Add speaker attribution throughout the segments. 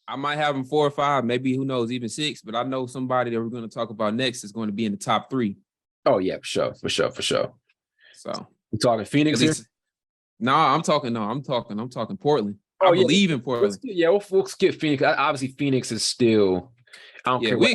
Speaker 1: I might have him 4 or 5, maybe who knows, even 6. But I know somebody that we're going to talk about next is going to be in the top 3.
Speaker 2: Oh yeah, for sure.
Speaker 1: So
Speaker 2: we talking Phoenix here?
Speaker 1: I'm talking Portland.
Speaker 2: Oh,
Speaker 1: I believe in Portland.
Speaker 2: We'll skip Phoenix. Obviously, Phoenix is still. I don't care.
Speaker 1: We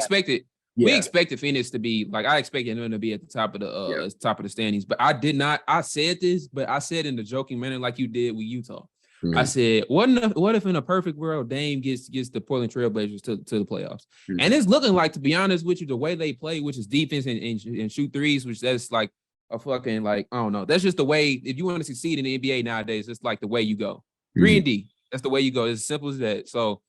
Speaker 1: expected Phoenix to be like, I expected them to be at the top of the top of the standings, but I did not. I said this, but I said in the joking manner like you did with Utah. Mm-hmm. I said, what if in a perfect world Dame gets the Portland Trailblazers to the playoffs? Mm-hmm. And it's looking like, to be honest with you, the way they play, which is defense and shoot threes, which that's like a fucking, like, I don't know. That's just the way, if you want to succeed in the NBA nowadays, it's like the way you go. 3 and D. That's the way you go. It's as simple as that. So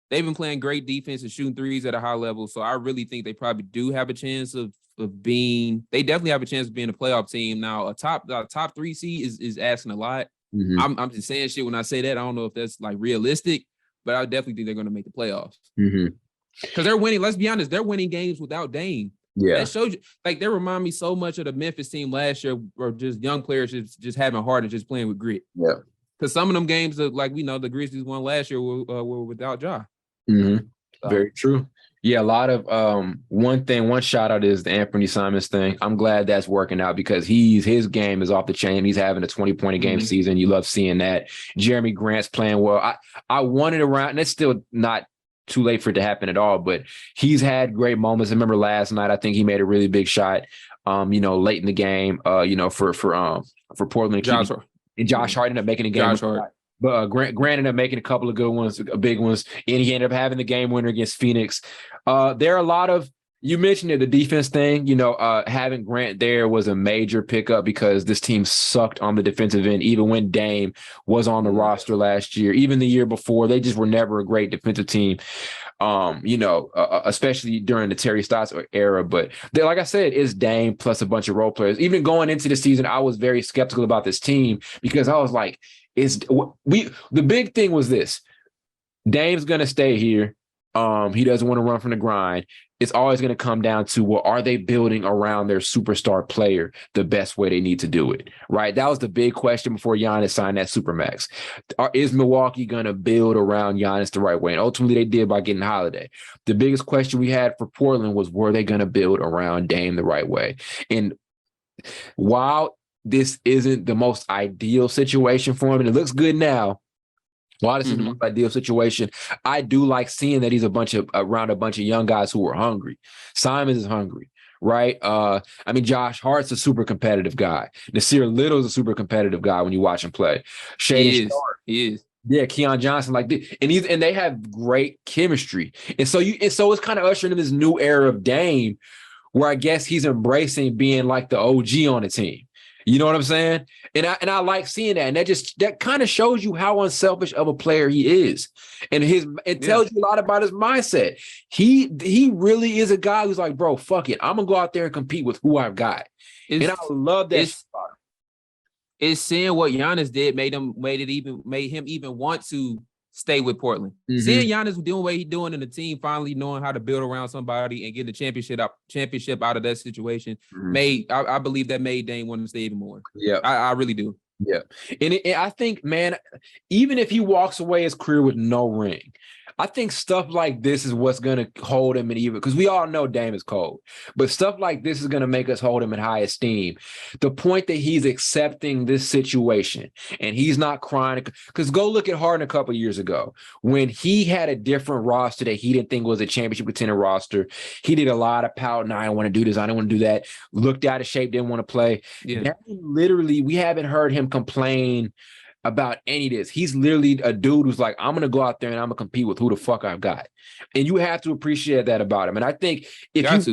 Speaker 1: they've been playing great defense and shooting threes at a high level. So I really think they probably do have a chance of being, they definitely have a chance of being a playoff team. Now, a top 3 seed is asking a lot. Mm-hmm. I'm just saying shit when I say that. I don't know if that's like realistic, but I definitely think they're going to make the playoffs. Because they're winning. Let's be honest, they're winning games without Dame. Yeah, that shows you. Like, they remind me so much of the Memphis team last year, or just young players just having heart and just playing with grit. Yeah, because some of them games, like we know, the Grizzlies won last year were without Ja.
Speaker 2: Mm-hmm. So. Very true. Yeah, a lot of one shout out is the Anthony Simons thing. I'm glad that's working out because his game is off the chain. He's having a 20-point a game season. You love seeing that. Jeremy Grant's playing well. I wanted around, and it's still not too late for it to happen at all, but he's had great moments. I remember last night, I think he made a really big shot, late in the game, for Portland. And Josh Hart ended up making a game. But Grant ended up making a couple of good ones, big ones, and he ended up having the game winner against Phoenix. There are a lot of, you mentioned it, the defense thing, having Grant there was a major pickup because this team sucked on the defensive end, even when Dame was on the roster last year, even the year before. They just were never a great defensive team, especially during the Terry Stotts era. But like I said, it's Dame plus a bunch of role players. Even going into the season, I was very skeptical about this team because I was like, the big thing was this: Dame's going to stay here. He doesn't want to run from the grind. It's always going to come down to, well, are they building around their superstar player the best way they need to do it? Right. That was the big question before Giannis signed that Supermax. Is Milwaukee going to build around Giannis the right way? And ultimately they did by getting Holiday. The biggest question we had for Portland was, were they going to build around Dame the right way? And while this isn't the most ideal situation for him, and it looks good now, while this is the most ideal situation, I do like seeing that he's around a bunch of young guys who are hungry. Simons is hungry, right? Josh Hart's a super competitive guy. Nasir Little's a super competitive guy when you watch him play.
Speaker 1: He is.
Speaker 2: Yeah, Keon Johnson, like this, and they have great chemistry. And so it's kind of ushering in this new era of Dame, where I guess he's embracing being like the OG on the team. You know what I'm saying? And I like seeing that. And that kind of shows you how unselfish of a player he is. And it tells you a lot about his mindset. He really is a guy who's like, bro, fuck it. I'm gonna go out there and compete with who I've got. And I love that.
Speaker 1: It's seeing what Giannis did made him even want to stay with Portland. Seeing Giannis doing what he's doing in the team, finally knowing how to build around somebody and get the championship out of that situation, I believe that made Dame want to stay even more. Yeah, I really do.
Speaker 2: Yeah, and I think, man, even if he walks away his career with no ring, I think stuff like this is what's going to hold him in even, because we all know Dame is cold, but stuff like this is going to make us hold him in high esteem. The point that he's accepting this situation and he's not crying, because go look at Harden a couple of years ago when he had a different roster that he didn't think was a championship contender roster. He did a lot of pouting. I don't want to do this. I don't want to do that. Looked out of shape, didn't want to play. Yeah. Literally, we haven't heard him complain about any of this. He's literally a dude who's like, I'm going to go out there and I'm going to compete with who the fuck I've got. And you have to appreciate that about him. And I think if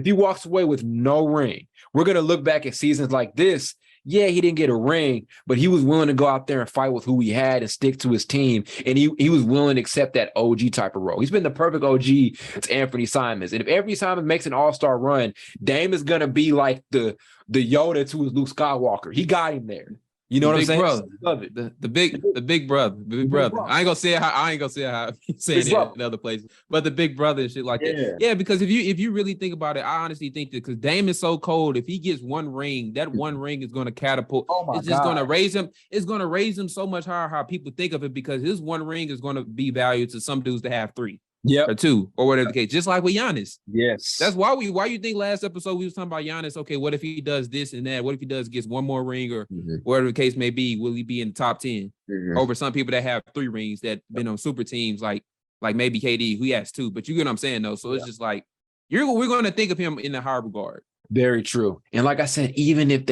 Speaker 2: he walks away with no ring, we're going to look back at seasons like this. Yeah, he didn't get a ring, but he was willing to go out there and fight with who he had and stick to his team. And he was willing to accept that OG type of role. He's been the perfect OG to Anthony Simons. And if Anthony Simons makes an all-star run, Dame is going to be like the Yoda to his Luke Skywalker. He got him there. You know what I'm saying?
Speaker 1: Brother. Love it. The big brother. I ain't gonna say how I'm saying it in other places, but the big brother and shit like that. Yeah, because if you really think about it, I honestly think that because Dame is so cold, if he gets one ring, that one ring is gonna catapult. It's just gonna raise him. It's gonna raise him so much higher how people think of it, because his one ring is gonna be valued to some dudes that have 3. Or 2, or whatever the case, just like with Giannis.
Speaker 2: Yes.
Speaker 1: That's why you think last episode we was talking about Giannis. Okay, what if he does this and that? What if he gets one more ring, or whatever the case may be? Will he be in the top 10 over some people that have 3 rings that been on super teams like maybe KD, who has 2? But you get what I'm saying though. So it's just like we're going to think of him in the high regard.
Speaker 2: Very true. And like I said, even if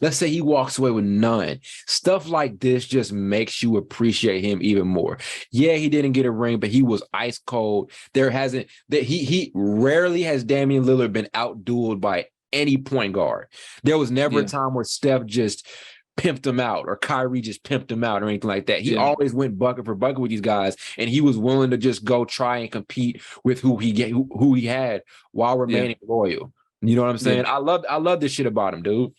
Speaker 2: let's say he walks away with none, stuff like this just makes you appreciate him even more. Yeah, he didn't get a ring, but he was ice cold. He rarely has Damian Lillard been outdueled by any point guard. There was never a time where Steph just pimped him out, or Kyrie just pimped him out, or anything like that. He always went bucket for bucket with these guys, and he was willing to just go try and compete with who he had while remaining loyal. You know what I'm saying? I love this shit about him, dude.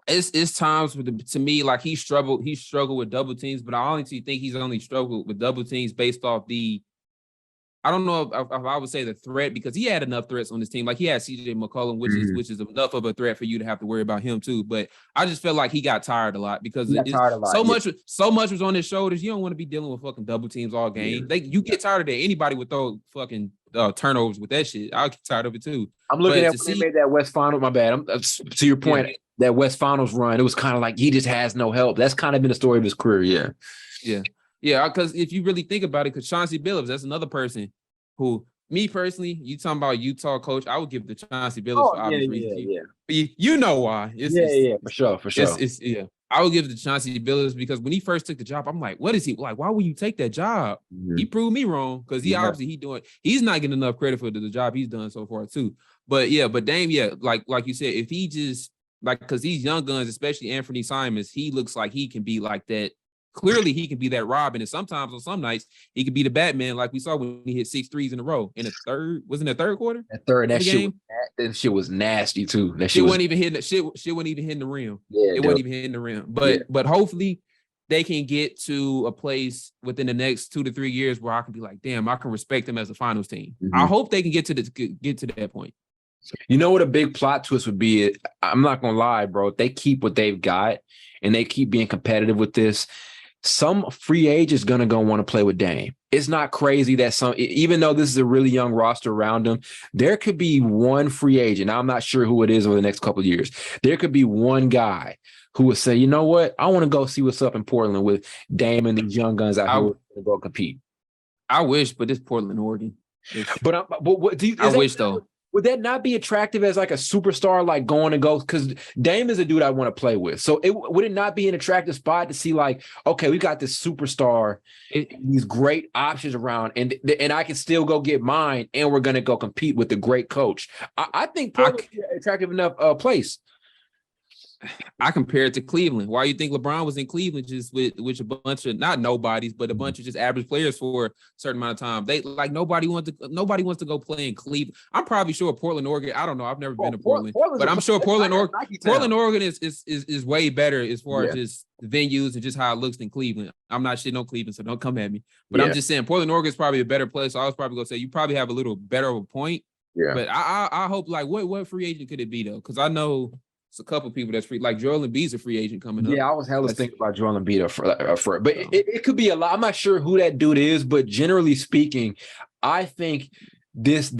Speaker 1: It's times to me like he struggled with double teams, but I honestly think he's only struggled with double teams based off I don't know if I would say the threat, because he had enough threats on his team. Like he had CJ McCollum, which is enough of a threat for you to have to worry about him too. But I just felt like he got tired a lot, because so much was on his shoulders. You don't want to be dealing with fucking double teams all game. You get tired of that. Anybody would throw fucking turnovers with that shit. I'll get tired of it too.
Speaker 2: I'm looking at when they made that West Final. My bad. To your point, that West Finals run, it was kind of like he just has no help. That's kind of been the story of his career.
Speaker 1: Yeah, because if you really think about it, because Chauncey Billups, that's another person who, me personally, you talking about Utah coach, I would give the Chauncey Billups for obvious reasons. You know why.
Speaker 2: For sure.
Speaker 1: I would give the Chauncey Billups, because when he first took the job, I'm like, what is he like? Why would you take that job? He proved me wrong, because he's not getting enough credit for the job he's done so far too. But Dame, like you said, if he just because these young guns, especially Anthony Simons, he looks like he can be like that. Clearly, he can be that Robin, and sometimes on some nights he could be the Batman, like we saw when he hit 6 threes in a row in the third. Wasn't the third quarter?
Speaker 2: That shit was nasty too. That
Speaker 1: shit wasn't even hitting the shit. Shit wasn't even hitting the rim. It wasn't even hitting the rim. But hopefully they can get to a place within the next 2 to 3 years where I can be like, damn, I can respect them as a finals team. I hope they can get to that point.
Speaker 2: You know what a big plot twist would be? I'm not gonna lie, bro. If they keep what they've got and they keep being competitive with this, some free agent is going to go want to play with Dame. It's not crazy that even though this is a really young roster around him, there could be one free agent. I'm not sure who it is over the next couple of years. There could be one guy who would say, you know what? I want to go see what's up in Portland with Dame and these young guns out here to go compete.
Speaker 1: I wish, but it's Portland, Oregon.
Speaker 2: But what do you?
Speaker 1: I wish though.
Speaker 2: Would that not be attractive as like a superstar, like going to go? Because Dame is a dude I want to play with. So would it not be an attractive spot to see like, okay, we got this superstar, these great options around, and I can still go get mine, and we're going to go compete with the great coach. I think Portland is an attractive enough place.
Speaker 1: I compare it to Cleveland. Why you think LeBron was in Cleveland just with a bunch of not nobodies, but a bunch of just average players for a certain amount of time? They like nobody wants to go play in Cleveland. I'm probably sure Portland, Oregon. I don't know. I've never been to Portland, but I'm sure Portland, Oregon is way better as far as just venues and just how it looks than Cleveland. I'm not shitting on Cleveland, so don't come at me. But I'm just saying Portland, Oregon is probably a better place. So I was probably gonna say you probably have a little better of a point. Yeah. But I hope like what free agent could it be though? Because I know. It's a couple of people that's free, like Joel Embiid's a free agent coming up.
Speaker 2: Yeah, I was hella thinking about Joel Embiid but it could be a lot. I'm not sure who that dude is, but generally speaking, I think this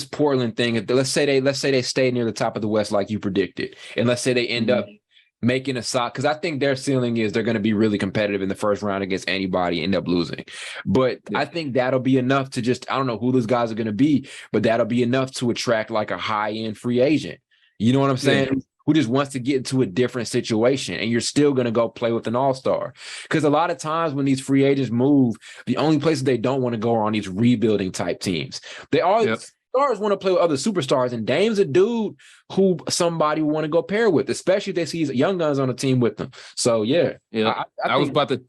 Speaker 2: Portland thing. Let's say they stay near the top of the West like you predicted, and let's say they end up making a sock, because I think their ceiling is they're going to be really competitive in the first round against anybody, end up losing. But I think that'll be enough to just I don't know who those guys are going to be, but that'll be enough to attract like a high end free agent. You know what I'm saying? Yeah. Who just wants to get into a different situation, and you're still going to go play with an all-star. Because a lot of times when these free agents move, the only places they don't want to go are on these rebuilding type teams. They always stars want to play with other superstars, and Dame's a dude who somebody want to go pair with, especially if they see young guns on the team with them. So
Speaker 1: I was about to.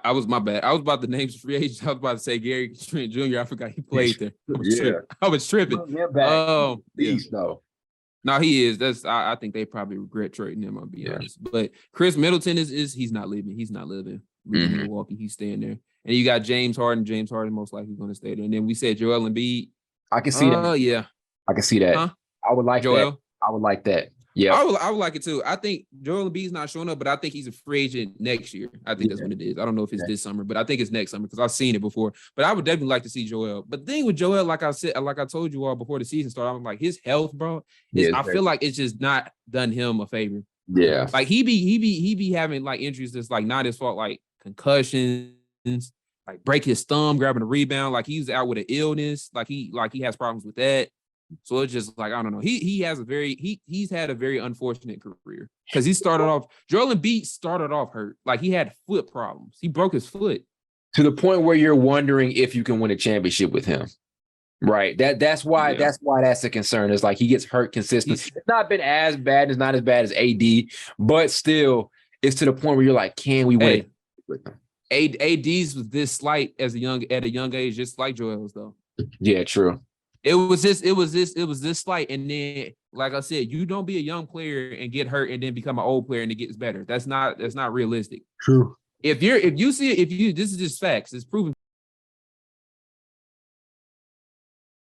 Speaker 1: I was my bad. I was about to name some free agents. I was about to say Gary Trent Jr. I forgot he played there. I was tripping.
Speaker 2: Though.
Speaker 1: No, he is. I think they probably regret trading him, I'll be honest. But Chris Middleton is he's not leaving. He's not living in Milwaukee. He's staying there. And you got James Harden. James Harden most likely going to stay there. And then we said Joel Embiid.
Speaker 2: I can see that.
Speaker 1: Oh, yeah.
Speaker 2: I can see that.
Speaker 1: Huh?
Speaker 2: I would like
Speaker 1: Joel.
Speaker 2: that. I would like that. Yeah.
Speaker 1: I would like it too. I think Joel Embiid's not showing up, but I think he's a free agent next year. I think that's what it is. I don't know if it's this summer, but I think it's next summer because I've seen it before. But I would definitely like to see Joel. But the thing with Joel, like I told you all before the season started, I'm like, his health, bro, I feel like it's just not done him a favor.
Speaker 2: Yeah.
Speaker 1: Like he be having like injuries that's like not his fault, like concussions, like break his thumb, grabbing a rebound, like he's out with an illness, like he has problems with that. So it's just like, I don't know. He's had a very unfortunate career because Joel Embiid started off hurt. Like he had foot problems. He broke his foot.
Speaker 2: To the point where you're wondering if you can win a championship with him. Right. That's why that's a concern. It's like he gets hurt consistently. It's not been as bad. It's not as bad as AD, but still it's to the point where you're like, can we win with him?
Speaker 1: AD's was this slight at a young age, just like Joel's though.
Speaker 2: Yeah, true.
Speaker 1: It was this slight, and then, like I said, you don't be a young player and get hurt and then become an old player and it gets better. That's not realistic.
Speaker 2: True.
Speaker 1: This is just facts. It's proven.